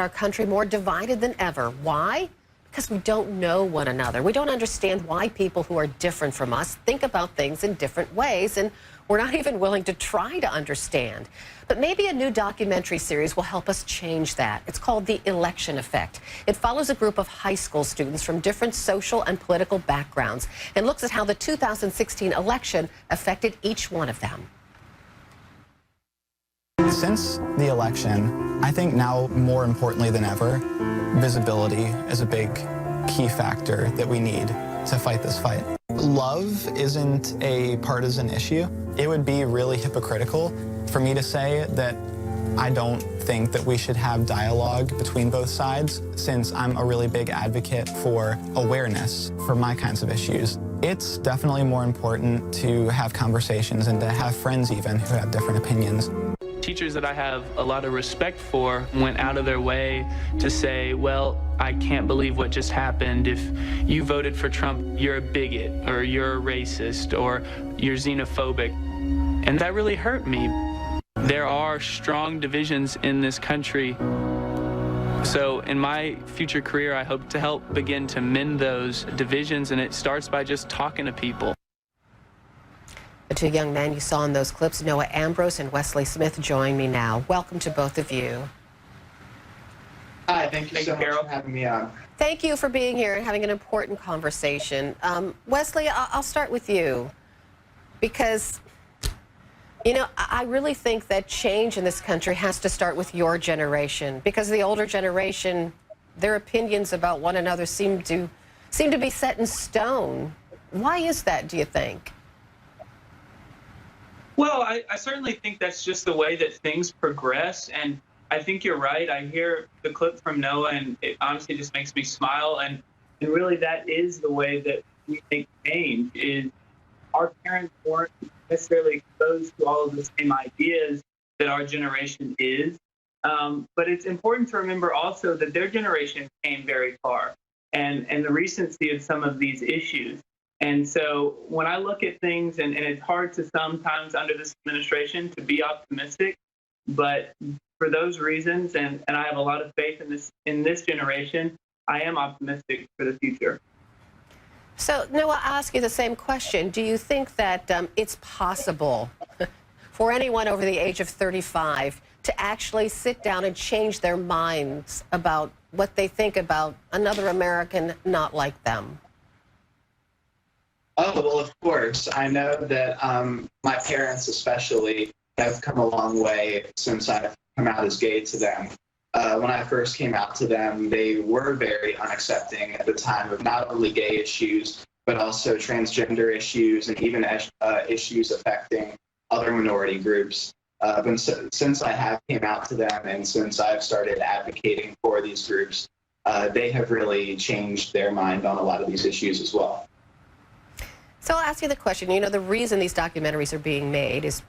our country more divided than ever. Why? Because we don't know one another. We don't understand why people who are different from us think about things in different ways, and we're not even willing to try to understand. But maybe a new documentary series will help us change that. It's called The Election Effect. It follows a group of high school students from different social and political backgrounds and looks at how the 2016 election affected each one of them. Since the election, I think now more importantly than ever, visibility is a big key factor that we need to fight this fight. Love isn't a partisan issue. It would be really hypocritical for me to say that I don't think that we should have dialogue between both sides, since I'm a really big advocate for awareness for my kinds of issues. It's definitely more important to have conversations and to have friends even who have different opinions. Teachers that I have a lot of respect for went out of their way to say, well, I can't believe what just happened. If you voted for Trump, you're a bigot, or you're a racist, or you're xenophobic. And that really hurt me. There are strong divisions in this country. So in my future career, I hope to help begin to mend those divisions, and it starts by just talking to people. The two young men you saw in those clips, Noah Ambrose and Wesley Smith, join me now. Welcome to both of you. Hi, thank you so much for having me on. Thank you for being here and having an important conversation. Wesley, I'll start with you because, you know, I really think that change in this country has to start with your generation, because the older generation, their opinions about one another seem to be set in stone. Why is that, do you think? Well, I certainly think that's just the way that things progress, and I think you're right. I hear the clip from Noah, and it honestly just makes me smile, and really that is the way that we make change. Is our parents weren't necessarily exposed to all of the same ideas that our generation is, but it's important to remember also that their generation came very far, and the recency of some of these issues. And so when I look at things, and it's hard to sometimes under this administration to be optimistic, but for those reasons, and I have a lot of faith in this generation, I am optimistic for the future. So Noah, I'll ask you the same question. Do you think that it's possible for anyone over the age of 35 to actually sit down and change their minds about what they think about another American not like them? Oh, well, of course. I know that my parents especially have come a long way since I've come out as gay to them. When I first came out to them, they were very unaccepting at the time of not only gay issues, but also transgender issues and even issues affecting other minority groups. But since I have came out to them and since I've started advocating for these groups, they have really changed their mind on a lot of these issues as well. So I'll ask you the question, you know, the reason these documentaries are being made is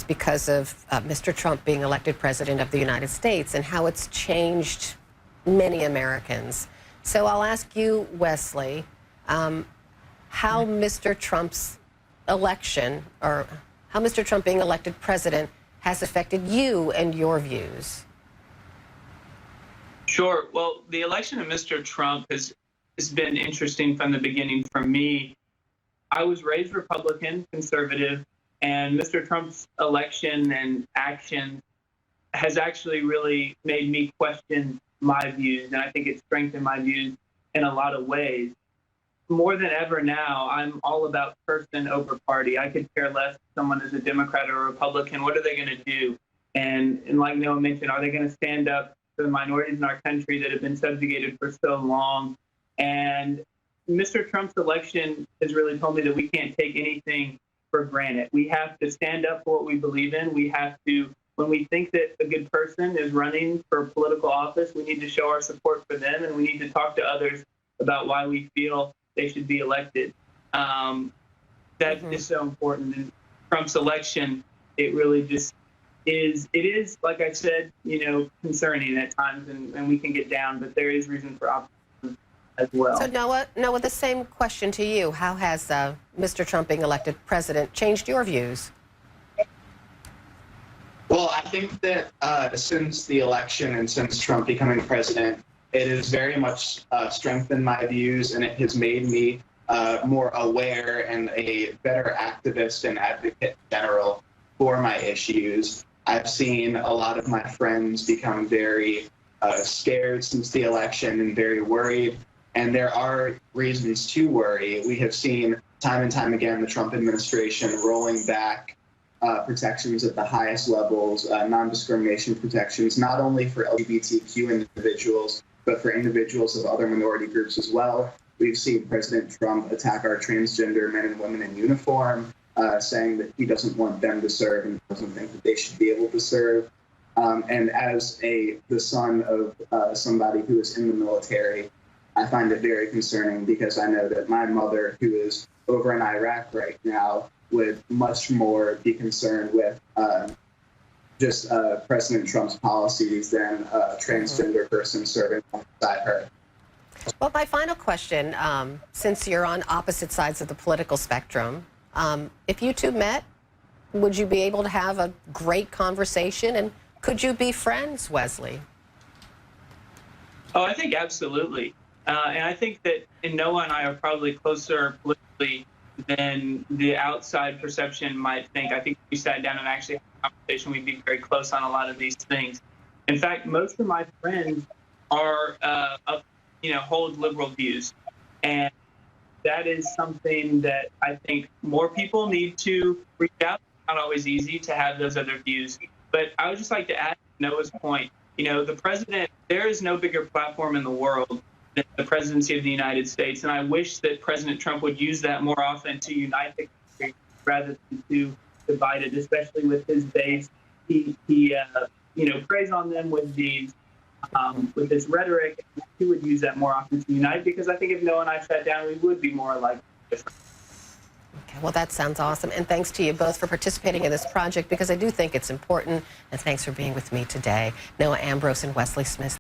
because of Mr. Trump being elected president of the United States and how it's changed many Americans. So I'll ask you, Wesley, how Mr. Trump's election, or how Mr. Trump being elected president has affected you and your views. Sure. Well, the election of Mr. Trump has been interesting from the beginning for me. I was raised Republican, conservative, and Mr. Trump's election and action has actually really made me question my views, and I think it's strengthened my views in a lot of ways. More than ever now, I'm all about person over party. I could care less if someone is a Democrat or a Republican. What are they going to do? And like Noah mentioned, are they going to stand up for the minorities in our country that have been subjugated for so long? And Mr. Trump's election has really told me that we can't take anything for granted. We have to stand up for what we believe in. We have to, when we think that a good person is running for political office, we need to show our support for them, and we need to talk to others about why we feel they should be elected. That is so important. In Trump's election, it really just is, it is, like I said, you know, concerning at times, and we can get down, but there is reason for optimism as well. So Noah, the same question to you. How has Mr. Trump being elected president changed your views? Well, I think that since the election and since Trump becoming president, it has very much strengthened my views, and it has made me more aware and a better activist and advocate in general for my issues. I've seen a lot of my friends become very scared since the election and very worried, and there are reasons to worry. We have seen time and time again the Trump administration rolling back protections at the highest levels, non-discrimination protections, not only for LGBTQ individuals, but for individuals of other minority groups as well. We've seen President Trump attack our transgender men and women in uniform, saying that he doesn't want them to serve and doesn't think that they should be able to serve. And as the son of somebody who is in the military, I find it very concerning because I know that my mother, who is over in Iraq right now, would much more be concerned with just President Trump's policies than a transgender person serving alongside her. Well, my final question, since you're on opposite sides of the political spectrum, if you two met, would you be able to have a great conversation, and could you be friends, Wesley? Oh, I think absolutely. And I think that Noah and I are probably closer politically than the outside perception might think. I think if we sat down and actually had a conversation, we'd be very close on a lot of these things. In fact, most of my friends are, hold liberal views. And that is something that I think more people need to reach out. It's not always easy to have those other views. But I would just like to add to Noah's point, the president, there is no bigger platform in the world than the presidency of the United States. And I wish that President Trump would use that more often to unite the country rather than to divide it, especially with his base. He preys on them with with his rhetoric. He would use that more often to unite, because I think if Noah and I sat down, we would be more like different. Okay, well, that sounds awesome. And thanks to you both for participating in this project, because I do think it's important. And thanks for being with me today. Noah, Ambrose and Wesley Smith.